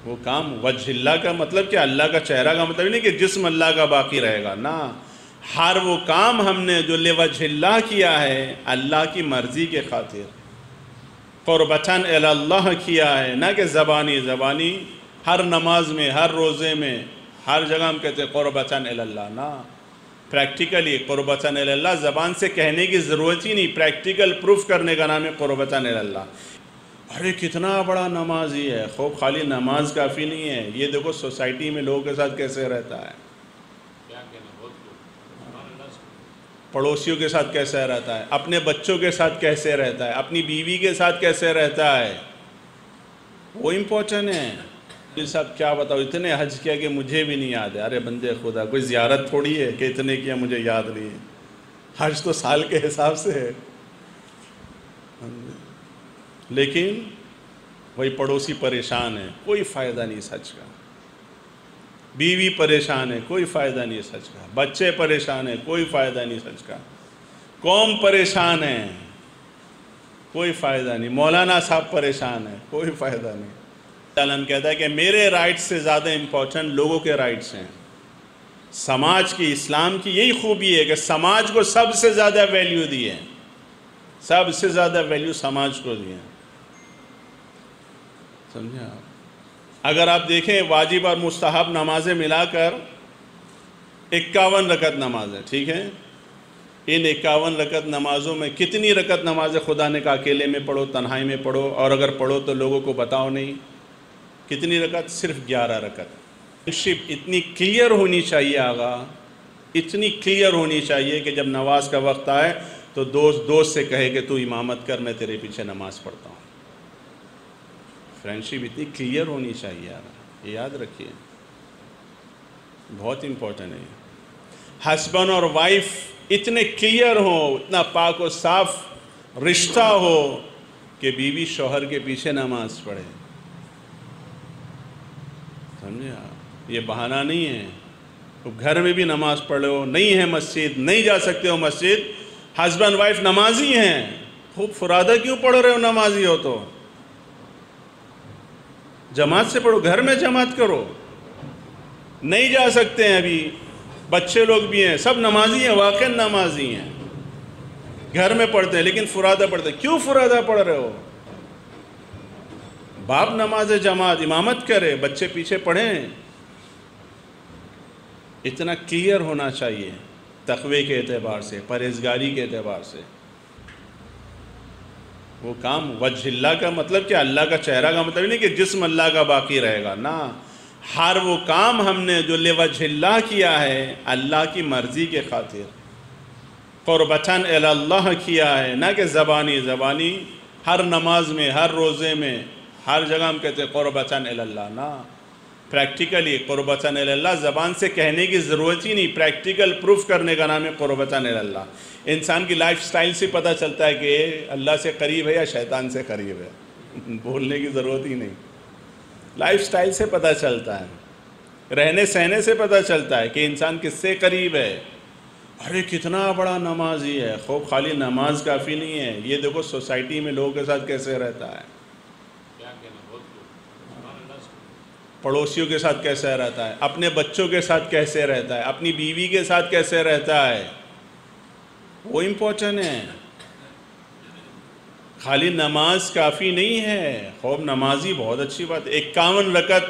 وہ کام وجہ اللہ کا مطلب کہ اللہ کا چہرہ کا مطلب نہیں کہ جسم اللہ کا باقی رہے گا، نہ، ہر وہ کام ہم نے جو لوجہ اللہ کیا ہے اللہ کی مرضی کے خاطر، قربتاً الی اللہ کیا ہے، نہ کہ زبانی ہر نماز میں، ہر روزے میں، ہر جگہ ہم کہتے ہیں قربتاً الی اللہ، نہ، پریکٹیکلی قربتاً الی اللہ زبان سے کہنے کی ضرورت ہی نہیں، پریکٹیکل پروف کرنے کا نام ہے قربتاً الی اللہ۔ ارے کتنا بڑا نمازی ہے، خوب خالی نماز کافی نہیں ہے، یہ دیکھو سوسائٹی میں لوگوں کے ساتھ کیسے رہتا ہے، پڑوسیوں کے ساتھ کیسے رہتا ہے، اپنے بچوں کے ساتھ کیسے رہتا ہے، اپنی بیوی کے ساتھ کیسے رہتا ہے، وہ امپورٹنٹ ہے۔ یہ سب کیا بتاؤ، اتنے حج کیا کہ مجھے بھی نہیں یاد ہے، ارے بندے خدا، کوئی زیارت تھوڑی ہے کہ اتنے کیا مجھے یاد نہیں ہے، حج تو سال کے حساب سے ہے، لیکن وہی پڑوسی پریشان ہے، کوئی فائدہ نہیں اس حج کا، بیوی پریشان ہے، کوئی فائدہ نہیں اس حج کا، بچے پریشان ہیں، کوئی فائدہ نہیں اس حج کا، قوم پریشان ہے، کوئی فائدہ نہیں، مولانا صاحب پریشان ہے، کوئی فائدہ نہیں۔ تعلیم کہتا ہے کہ میرے رائٹس سے زیادہ امپورٹنٹ لوگوں کے رائٹس ہیں۔ سماج کی، اسلام کی یہی خوبی ہے کہ سماج کو سب سے زیادہ ویلیو دی ہے، سب سے زیادہ ویلیو سماج کو دی ہے، سمجھے آپ؟ اگر آپ دیکھیں واجب اور مستحب نمازیں ملا کر 51 رکعت نماز ہے، ٹھیک ہے، ان 51 رکعت نمازوں میں کتنی رکعت نماز خدا نے کہا اکیلے میں پڑھو، تنہائی میں پڑھو، اور اگر پڑھو تو لوگوں کو بتاؤ نہیں، کتنی رکعت؟ صرف 11 رکعت۔ شپ اتنی کلیئر ہونی چاہیے آغا، اتنی کلیئر ہونی چاہیے کہ جب نماز کا وقت آئے تو دوست سے کہے کہ تو امامت کر، میں تیرے پیچھے نماز پڑھتا ہوں۔ فرینڈشپ اتنی کلیئر ہونی چاہیے یار، یہ یاد رکھیے، بہت امپورٹنٹ ہے۔ ہسبینڈ اور وائف اتنے کلیئر ہوں، اتنا پاک و صاف رشتہ ہو کہ بیوی شوہر کے پیچھے نماز پڑھے، سمجھے آپ؟ یہ بہانہ نہیں ہے، تو گھر میں بھی نماز پڑھ لو، نہیں ہے مسجد، نہیں جا سکتے ہو مسجد، ہسبینڈ وائف نمازی ہیں، خوب فرادہ کیوں پڑھ رہے ہو؟ نمازی ہو تو جماعت سے پڑھو، گھر میں جماعت کرو، نہیں جا سکتے ہیں ابھی، بچے لوگ بھی ہیں، سب نمازی ہیں، واقعی نمازی ہیں، گھر میں پڑھتے ہیں لیکن فرادہ پڑھتے ہیں، کیوں فرادہ پڑھ رہے ہو؟ باپ نماز جماعت امامت کرے، بچے پیچھے پڑھیں، اتنا کلیئر ہونا چاہیے تقوی کے اعتبار سے، پرہیزگاری کے اعتبار سے۔ وہ کام وجہ اللہ کا مطلب کہ اللہ کا چہرہ کا مطلب نہیں کہ جسم اللہ کا باقی رہے گا، نہ، ہر وہ کام ہم نے جو لوجہ اللہ کیا ہے اللہ کی مرضی کے خاطر، قربتاً الی اللہ کیا ہے، نہ کہ زبانی ہر نماز میں، ہر روزے میں، ہر جگہ ہم کہتے ہیں قربتاً الی اللہ، نہ، پریکٹیکلی قربتاً الی اللہ زبان سے کہنے کی ضرورت ہی نہیں، پریکٹیکل پروف کرنے کا نام ہے قربتاً الی اللہ۔ انسان کی لائف سٹائل سے پتہ چلتا ہے کہ اللہ سے قریب ہے یا شیطان سے قریب ہے، بولنے کی ضرورت ہی نہیں، لائف سٹائل سے پتہ چلتا ہے، رہنے سہنے سے پتہ چلتا ہے کہ انسان کس سے قریب ہے۔ ارے کتنا بڑا نمازی ہے، خوب خالی نماز کافی نہیں ہے، یہ دیکھو سوسائٹی میں لوگوں کے ساتھ کیسے رہتا ہے، پڑوسیوں کے ساتھ کیسے رہتا ہے، اپنے بچوں کے ساتھ کیسے رہتا ہے، اپنی بیوی کے ساتھ کیسے رہتا ہے، وہ امپورٹنٹ ہے۔ خالی نماز کافی نہیں ہے، خوب نمازی بہت اچھی بات ہے، 51 رکعت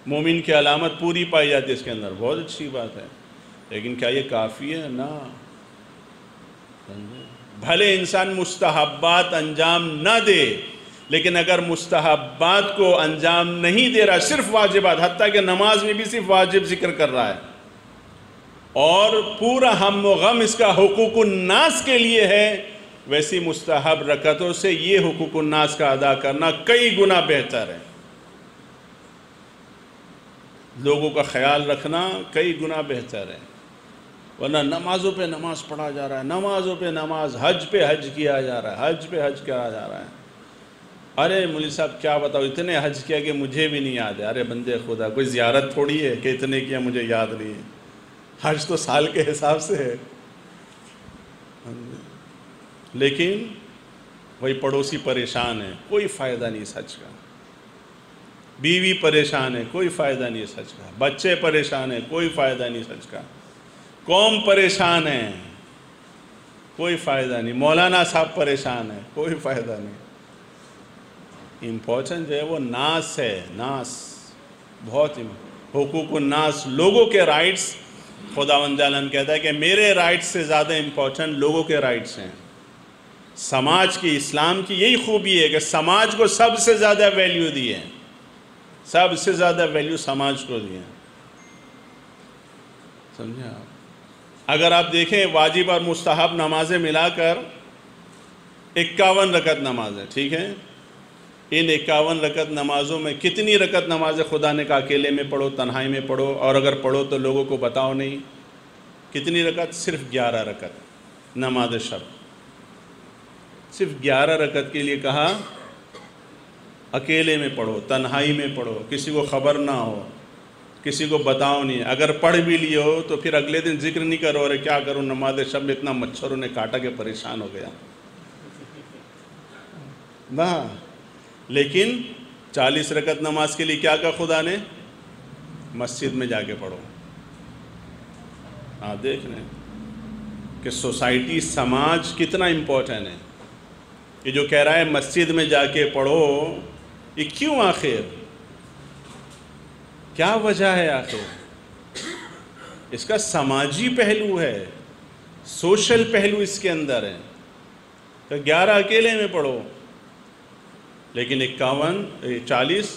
مومن کی علامت پوری پائی جاتی ہے اس کے اندر، بہت اچھی بات ہے، لیکن کیا یہ کافی ہے؟ نہ، بھلے انسان مستحبات انجام نہ دے، لیکن اگر مستحبات کو انجام نہیں دے رہا، صرف واجبات، حتیٰ کہ نماز میں بھی صرف واجب ذکر کر رہا ہے، اور پورا ہم و غم اس کا حقوق الناس کے لیے ہے، ویسی مستحب رکعتوں سے یہ حقوق الناس کا ادا کرنا کئی گنا بہتر ہے، لوگوں کا خیال رکھنا کئی گنا بہتر ہے، ورنہ نمازوں پہ نماز پڑھا جا رہا ہے، نمازوں پہ نماز، حج پہ حج کیا جا رہا ہے، حج پہ حج کیا جا رہا ہے۔ ارے مولوی صاحب کیا بتاؤ، اتنے حج کیا کہ مجھے بھی نہیں یاد ہے، ارے بندے خدا، کوئی زیارت تھوڑی ہے کہ اتنے کیا مجھے یاد نہیں ہے، حج تو سال کے حساب سے ہے، لیکن وہی پڑوسی پریشان ہے، کوئی فائدہ نہیں اس حج کا۔ بیوی پریشان ہے، کوئی فائدہ نہیں ہے سچ کا، بچے پریشان ہیں، کوئی فائدہ نہیں سچ کا، قوم پریشان ہے، کوئی فائدہ نہیں، مولانا صاحب پریشان ہیں، کوئی فائدہ نہیں۔ امپورٹنٹ جو ہے وہ ناس ہے، ناس بہت حقوق الناس، لوگوں کے رائٹس۔ خداوند عالم کہتا ہے کہ میرے رائٹس سے زیادہ امپورٹنٹ لوگوں کے رائٹس ہیں۔ سماج کی، اسلام کی یہی خوبی ہے کہ سماج کو سب سے زیادہ ویلیو دی ہے، سب سے زیادہ ویلیو سماج کو دی ہے، سمجھے آپ؟ اگر آپ دیکھیں واجب اور مستحب نمازیں ملا کر 51 رکعت نماز ہے، ٹھیک ہے؟ ان 51 رکعت نمازوں میں کتنی رکعت نمازیں خدا نے کہا اکیلے میں پڑھو، تنہائی میں پڑھو، اور اگر پڑھو تو لوگوں کو بتاؤ نہیں؟ کتنی رکعت؟ صرف 11 رکعت نماز شب، صرف 11 رکعت کے لیے کہا اکیلے میں پڑھو، تنہائی میں پڑھو، کسی کو خبر نہ ہو، کسی کو بتاؤ نہیں۔ اگر پڑھ بھی لیے ہو تو پھر اگلے دن ذکر نہیں کرو، ارے کیا کروں نماز شب میں اتنا مچھروں نے کاٹا کہ پریشان ہو گیا نہ۔ لیکن 40 رکعت نماز کے لیے کیا کہا خدا نے؟ مسجد میں جا کے پڑھو۔ آپ دیکھ رہے ہیں کہ سوسائٹی، سماج کتنا امپورٹنٹ ہے۔ یہ جو کہہ رہا ہے مسجد میں جا کے پڑھو، یہ کیوں آخر؟ کیا وجہ ہے آخر؟ اس کا سماجی پہلو ہے، سوشل پہلو اس کے اندر ہے کہ 11 اکیلے میں پڑھو، لیکن 40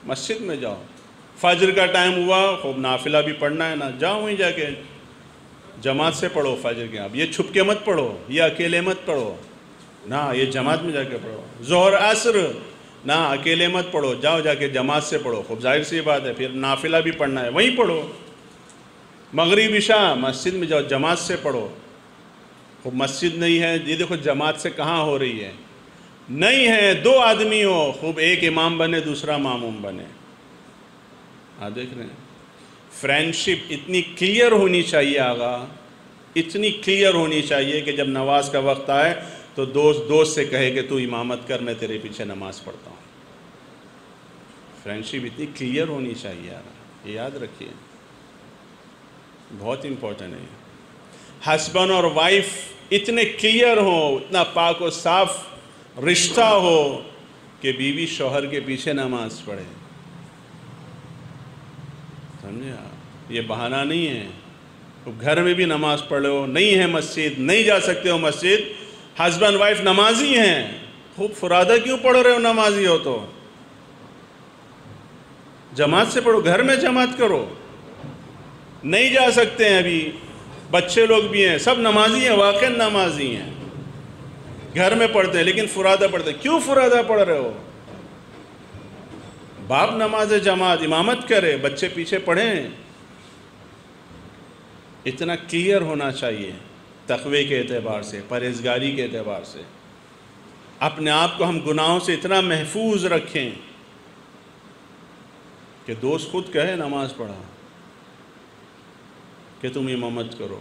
مسجد میں جاؤ۔ فجر کا ٹائم ہوا، خوب نافلہ بھی پڑھنا ہے نا، جاؤ وہیں جا کے جماعت سے پڑھو فجر کے۔ اب یہ چھپ کے مت پڑھو، یہ اکیلے مت پڑھو، نہ یہ جماعت میں جا کے پڑھو۔ ظہر عصر نہ اکیلے مت پڑھو، جاؤ جا کے جماعت سے پڑھو۔ خوب ظاہر سی بات ہے، پھر نافلہ بھی پڑھنا ہے وہیں پڑھو۔ مغرب عشاء مسجد میں جاؤ، جماعت سے پڑھو۔ خوب مسجد نہیں ہے، یہ دیکھو جماعت سے کہاں ہو رہی ہے؟ نہیں ہے، 2 آدمی ہو، خوب ایک امام بنے دوسرا معموم بنے۔ آپ دیکھ رہے ہیں فرینڈشپ اتنی کلیئر ہونی چاہیے آگا، اتنی کلیئر ہونی چاہیے کہ جب نماز کا وقت آئے تو دوست سے کہے کہ تو امامت کر، میں تیرے پیچھے نماز پڑھتا ہوں۔ فرینڈشپ اتنی کلیئر ہونی چاہیے آگا، یہ یاد رکھیے، بہت امپورٹنٹ ہے۔ ہسبینڈ اور وائف اتنے کلیئر ہوں، اتنا پاک و صاف رشتہ ہو کہ بیوی شوہر کے پیچھے نماز پڑھے۔ سمجھے آپ؟ یہ بہانہ نہیں ہے۔ گھر میں بھی نماز پڑھو، نہیں ہے مسجد، نہیں جا سکتے ہو مسجد، ہسبینڈ وائف نمازی ہیں، خوب فرادہ کیوں پڑھ رہے ہو؟ نمازی ہو تو جماعت سے پڑھو، گھر میں جماعت کرو۔ نہیں جا سکتے ہیں، ابھی بچے لوگ بھی ہیں، سب نمازی ہیں، واقعی نمازی ہیں، گھر میں پڑھتے ہیں لیکن فرادہ پڑھتے ہیں۔ کیوں فرادہ پڑھ رہے ہو؟ باپ نماز جماعت امامت کرے، بچے پیچھے پڑھیں۔ اتنا کلیئر ہونا چاہیے تقوی کے اعتبار سے، پرہیزگاری کے اعتبار سے، اپنے آپ کو ہم گناہوں سے اتنا محفوظ رکھیں کہ دوست خود کہے نماز پڑھا کہ تم امامت کرو،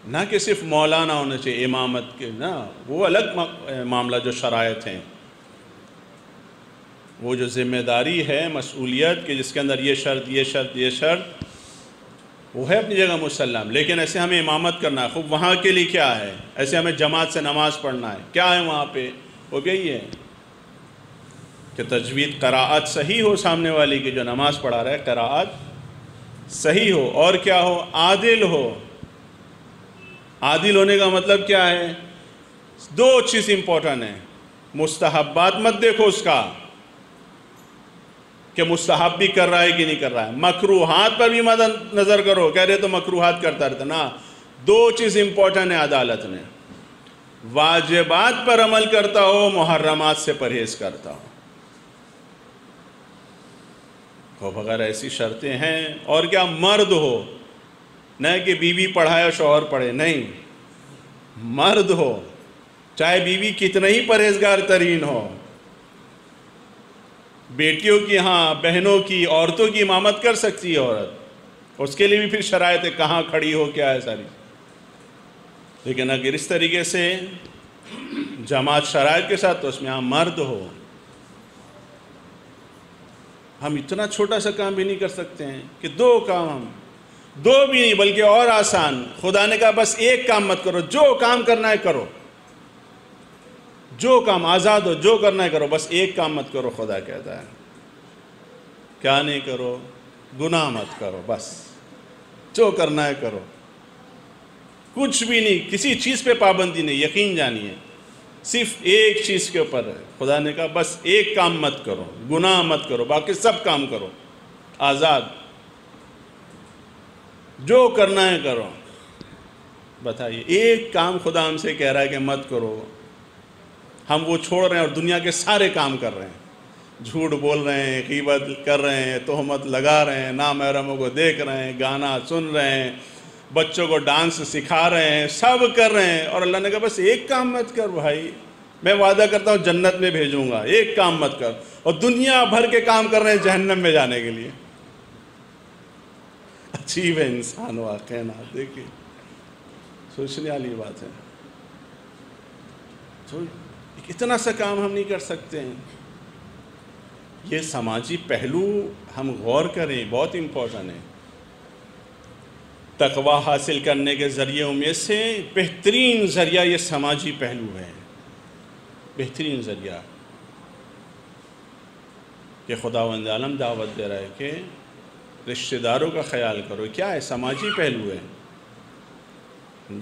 نہ کہ صرف مولانا ہونا چاہیے امامت کے، نہ وہ الگ معاملہ، جو شرائط ہیں، وہ جو ذمہ داری ہے، مسئولیت کہ جس کے اندر یہ شرط یہ شرط یہ شرط، وہ ہے اپنی جگہ مسلم، لیکن ایسے ہمیں امامت کرنا ہے۔ خوب وہاں کے لیے کیا ہے؟ ایسے ہمیں جماعت سے نماز پڑھنا ہے، کیا ہے وہاں پہ؟ وہ یہی ہے کہ تجوید قراءت صحیح ہو، سامنے والی کی جو نماز پڑھا رہا ہے قراءت صحیح ہو، اور کیا ہو؟ عادل ہو۔ عادل ہونے کا مطلب کیا ہے؟ 2 چیز امپورٹنٹ ہیں۔ مستحبات مت دیکھو اس کا کہ مستحب بھی کر رہا ہے کہ نہیں کر رہا ہے، مکروہات پر بھی مد نظر کرو، کہہ رہے تو مکروہات کرتا رہتا نا۔ 2 چیز امپورٹنٹ ہے عدالت میں، واجبات پر عمل کرتا ہو، محرمات سے پرہیز کرتا ہو۔ خوب اگر ایسی شرطیں ہیں، اور کیا؟ مرد ہو، نہ کہ بیوی پڑھائے شوہر پڑھے، نہیں، مرد ہو، چاہے بیوی کتنا ہی پرہیزگار ترین ہو۔ بیٹیوں کی، ہاں بہنوں کی، عورتوں کی امامت کر سکتی ہے عورت، اس کے لیے بھی پھر شرائط ہے، کہاں کھڑی ہو، کیا ہے ساری۔ لیکن اگر اس طریقے سے جماعت شرائط کے ساتھ، تو اس میں ہاں مرد ہو۔ ہم اتنا چھوٹا سا کام بھی نہیں کر سکتے ہیں کہ دو کام ہم دو بھی نہیں بلکہ اور آسان. خدا نے کہا بس ایک کام مت کرو, جو کام کرنا ہے کرو, جو کام آزاد ہو, جو کرنا ہے کرو, بس ایک کام مت کرو. خدا کہتا ہے کیا نہیں کرو, گناہ مت کرو, بس جو کرنا ہے کرو, کچھ بھی نہیں, کسی چیز پہ پابندی نہیں. یقین جانیے صرف ایک چیز کے اوپر ہے. خدا نے کہا بس ایک کام مت کرو, گناہ مت کرو, باقی سب کام کرو, آزاد, جو کرنا ہے کرو. بتائیے ایک کام خدا ہم سے کہہ رہا ہے کہ مت کرو, ہم وہ چھوڑ رہے ہیں اور دنیا کے سارے کام کر رہے ہیں. جھوٹ بول رہے ہیں, غیبت کر رہے ہیں, تہمت لگا رہے ہیں, نامحرموں کو دیکھ رہے ہیں, گانا سن رہے ہیں, بچوں کو ڈانس سکھا رہے ہیں, سب کر رہے ہیں. اور اللہ نے کہا بس ایک کام مت کر بھائی, میں وعدہ کرتا ہوں جنت میں بھیجوں گا, ایک کام مت کر. اور دنیا بھر کے کام کر رہے ہیں جہنم میں جانے کے لیے. عجیب ہے انسان واقعی نا, دیکھیے سوچنے والی بات ہے. تو اتنا سا کام ہم نہیں کر سکتے ہیں. یہ سماجی پہلو ہم غور کریں, بہت امپورٹنٹ ہے. تقوی حاصل کرنے کے ذریعوں میں سے بہترین ذریعہ یہ سماجی پہلو ہے. بہترین ذریعہ کہ خداوند عالم دعوت دے رہا ہے کہ رشتہ داروں کا خیال کرو, کیا ہے سماجی پہلو ہے.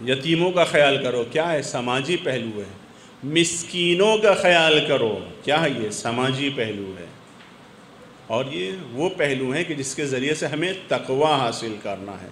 یتیموں کا خیال کرو, کیا ہے سماجی پہلو ہے. مسکینوں کا خیال کرو, کیا ہے یہ سماجی پہلو ہے. اور یہ وہ پہلو ہیں کہ جس کے ذریعے سے ہمیں تقوی حاصل کرنا ہے.